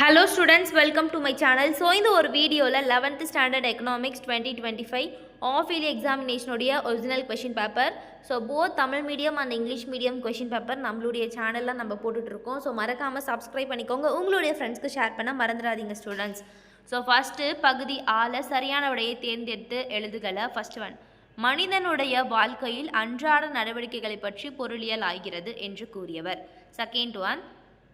Hello students, welcome to my channel. So இந்த ஒரு வீடியோல 11th standard economics 2025 half yearly examination உடைய original question paper. So both Tamil medium and English medium question paper நம்மளுடைய சேனல்ல நம்ம போட்டுட்டு இருக்கோம். So மறக்காம subscribe பண்ணிக்கோங்க. உங்களுடைய ஃப்ரெண்ட்ஸ்க்கு ஷேர் பண்ண மறந்துடாதீங்க ஸ்டூடெண்ட்ஸ். So first பகுதி ஆல சரியான விடையை தேர்ந்தெடுத்து எழுதுகல. First one, மனிதனுடைய வாழ்க்கையில் அன்றாட நடவடிக்கைகளை பற்றி பொருளியல் ஆகிறது என்று கூறியவர். Second one,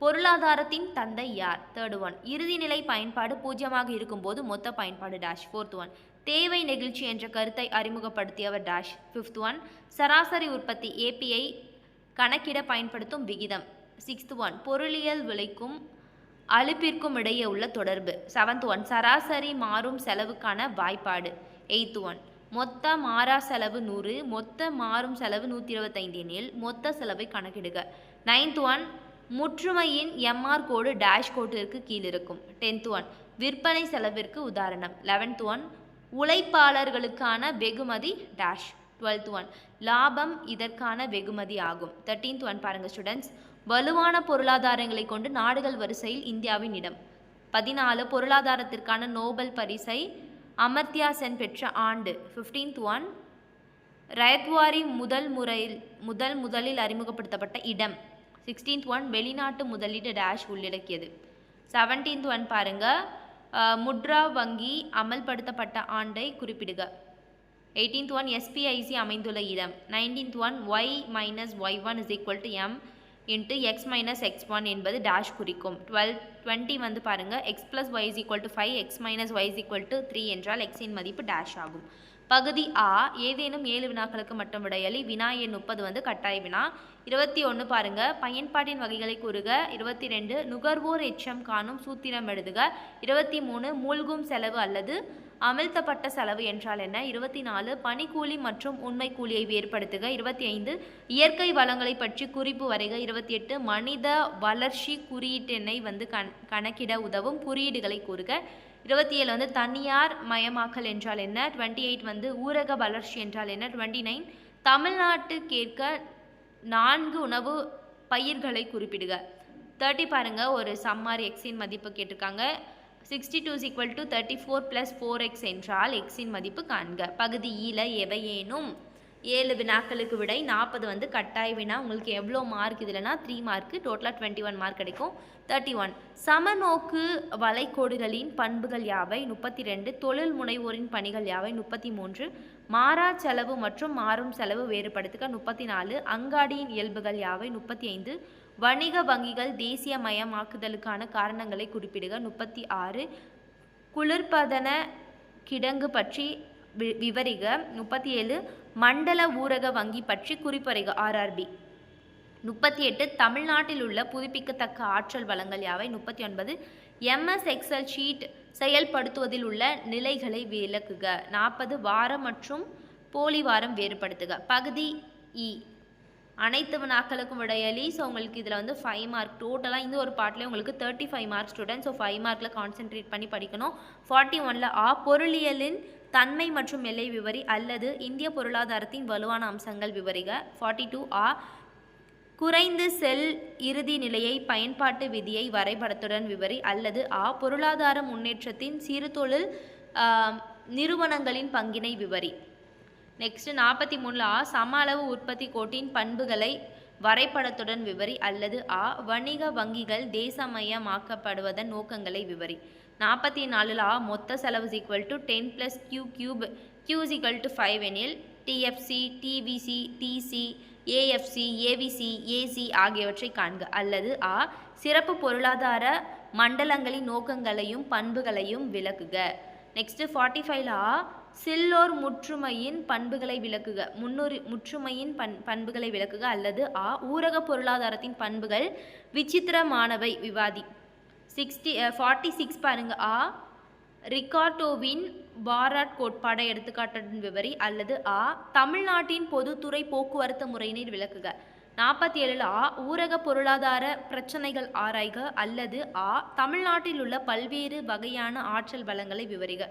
பொருளாதாரத்தின் தந்தை யார்? தேர்ட் ஒன், இறுதிநிலை பயன்பாடு பூஜ்ஜியமாக இருக்கும்போது மொத்த பயன்பாடு டேஷ். ஃபோர்த் ஒன், தேவை நெகிழ்ச்சி என்ற கருத்தை அறிமுகப்படுத்தியவர் டேஷ். ஃபிஃப்த் ஒன், சராசரி உற்பத்தி ஏபிஐ கணக்கிட பயன்படுத்தும் விகிதம். சிக்ஸ்த் ஒன், பொருளியல் விலைக்கும் அலுப்பிற்கும் இடையே உள்ள தொடர்பு. செவன்த் ஒன், சராசரி மாறும் செலவுக்கான வாய்ப்பாடு. எய்த் ஒன், மொத்த மாறா செலவு 100, மொத்த மாறும் செலவு 125 எனில் மொத்த செலவை கணக்கிடுக. நைன்த் ஒன், முற்றுமையின் எம்ஆர் கோடு டேஷ் கோட்டிற்கு கீழ் இருக்கும். 10th ஒன், விற்பனை செலவிற்கு உதாரணம். 11th ஒன், உழைப்பாளர்களுக்கான வெகுமதி டேஷ். 12th ஒன், லாபம் இதற்கான வெகுமதி ஆகும். 13th ஒன் பாருங்க ஸ்டூடெண்ட்ஸ், வலுவான பொருளாதாரங்களை கொண்டு நாடுகள் வரிசையில் இந்தியாவின் இடம். 14, பொருளாதாரத்திற்கான நோபல் பரிசை அமர்த்தியா சென் பெற்ற ஆண்டு. 15th ஒன், ரயத்வாரி முதலில் அறிமுகப்படுத்தப்பட்ட இடம். 16th ஒன், வெளிநாட்டு முதலீடு டேஷ் உள்ளடக்கியது. 17th ஒன் பாருங்க, முத்ரா வங்கி அமல்படுத்தப்பட்ட ஆண்டை குறிப்பிடுக. 18th ஒன், எஸ்பிஐசி அமைந்துள்ள இடம். 19th one, y minus y1 is equal to m into X minus x1 என்பது டேஷ் குறிக்கும். 20 வந்து பாருங்க, x plus y is equal to 5, X minus y is equal to 3 என்றால் எக்ஸின் மதிப்பு டேஷ் ஆகும். பகுதி ஆ, ஏதேனும் 7 வினாக்களுக்கு மட்டும் விடையளி. வினா எண் 30 வந்து கட்டாய வினா. 21 பாருங்க, பயன்பாட்டின் வகைகளை கூறுக. 22, நுகர்வோர் எச்சம் காணும் சூத்திரம் எழுதுக. 23, மூழ்கும் செலவு அல்லது அமிழ்த்தப்பட்ட செலவு என்றால் என்ன? 24, பணிக்கூலி மற்றும் உண்மை கூலியை வேறுபடுத்துக. 25, இயற்கை வளங்களை பற்றி குறிப்பு வரைக. 28, மனித வளர்ச்சி குறியீட்டினை வந்து கணக்கிட உதவும் குறியீடுகளை கூறுக. 27 வந்து தனியார் மயமாக்கல் என்றால் என்ன? 28 வந்து ஊரக வளர்ச்சி என்றால் என்ன? 29, தமிழ்நாட்டு கேட்க 4 உணவு பயிர்களை குறிப்பிடுக. 30 பாருங்க, ஒரு சம்மாரி எக்ஸின் மதிப்பு கேட்டிருக்காங்க. 62 is equal to 34 plus 4x என்றால் எக்ஸின் மதிப்பு காண்க. பகுதி ஈல எவையேனும் 7 வினாக்களுக்கு விடை. 40 வந்து கட்டாய வினா. உங்களுக்கு எவ்வளோ மார்க் இதுலனா 3 மார்க்கு, டோட்டலாக 21 மார்க் கிடைக்கும். 31, சமநோக்கு வளைகோடுகளின் பண்புகள் யாவை? 32, தொழில் முனைவோரின் பணிகள் யாவை? 33, மாறா செலவு மற்றும் மாறும் செலவு வேறுபடுத்துக. 34, அங்காடியின் இயல்புகள் யாவை? 35, வணிக வங்கிகள் தேசியமயமாக்குதலுக்கான காரணங்களை குறிப்பிடுக. 36, குளிர்பதன கிடங்கு பற்றி விவரிக. 37, மண்டல ஊரக வங்கி பற்றி குறிப்பறைக. RRB. 38, தமிழ்நாட்டில் உள்ள புதுப்பிக்கத்தக்க ஆற்றல் வளங்கள் யாவை? 39, MS எக்ஸல் ஷீட் செயல்படுத்துவதில் உள்ள நிலைகளை விளக்குக. 40, வாரம் மற்றும் போலி வாரம் வேறுபடுத்துக. பகுதி இ, அனைத்து வினாக்களுக்கும் விடையளி. ஸோ உங்களுக்கு இதில் வந்து 5 மார்க் டோட்டலாக. இந்த ஒரு பார்ட்லேயே உங்களுக்கு 35 மார்க் ஸ்டூடெண்ட். ஸோ 5 மார்க்கில் கான்சென்ட்ரேட் பண்ணி படிக்கணும். 41ல் ஆ, பொருளியலின் தன்மை மற்றும் எல்லை விவரி அல்லது இந்திய பொருளாதாரத்தின் வலுவான அம்சங்கள் விவரிக. 42 ஆ, குறைந்து செல் இறுதி நிலையை பயன்பாட்டு விதியை வரைபடத்துடன் விவரி அல்லது ஆ, பொருளாதார முன்னேற்றத்தின் சிறுதொழில் நிறுவனங்களின் பங்கினை விவரி. நெக்ஸ்ட் 43ல் ஆ, சம அளவு உற்பத்தி கோட்டின் பண்புகளை வரைபடத்துடன் விவரி அல்லது ஆ, வணிக வங்கிகள் தேசமயமாக்கப்படுவதன் நோக்கங்களை விவரி. 44ல் ஆ, மொத்த செலவு is equal to 10 + q cube, q is equal to 5 எனில் TFC, TVC, TC, AFC, AVC, AC ஆகியவற்றை காண்க. அல்லது ஆ, சிறப்பு பொருளாதார மண்டலங்களின் நோக்கங்களையும் பண்புகளையும் விளக்குக. நெக்ஸ்ட் 45ல் ஆ, சில்லோர் முற்றுமையின் பண்புகளை விளக்குக. முற்றுமையின் பண்புகளை விளக்குக. அல்லது ஆ, ஊரக பொருளாதாரத்தின் பண்புகள் விசித்திரமானவை விவாதி. 46 பாருங்க, ஆ, ரிகார்டோவின் பாராட் கோட்பாடை எடுத்துக்காட்டுடன் விவரி. அல்லது ஆ, தமிழ்நாட்டின் பொதுத்துறை போக்குவரத்து முறையினை விளக்குக. 47 ஆ ஊரக பொருளாதார பிரச்சனைகள் ஆராய்க அல்லது ஆ தமிழ்நாட்டில் உள்ள பல்வேறு வகையான ஆற்றல் வளங்களை விவரிக.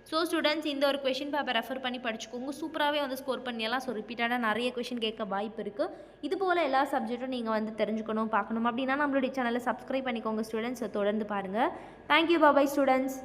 ஸோ ஸ்டூடெண்ட்ஸ் இந்த ஒரு கொஷின் பேப்பர் ரெஃபர் பண்ணி படிச்சுக்கோங்க. சூப்பராகவே வந்து ஸ்கோர் பண்ணிடலாம். ஸோ ரிப்பீட்டடாக நிறைய கொஷின் கேட்க வாய்ப்பு இருக்குது. இது போல் எல்லா சப்ஜெக்ட்டும் நீங்கள் வந்து தெரிஞ்சுக்கணும் பார்க்கணும் அப்படின்னா நம்மளுடைய சேனலை சப்ஸ்கிரைப் பண்ணிக்கோங்க ஸ்டூடெண்ட்ஸ். தொடர்ந்து பாருங்கள். தேங்க்யூ. பாய் ஸ்டூடெண்ட்ஸ்.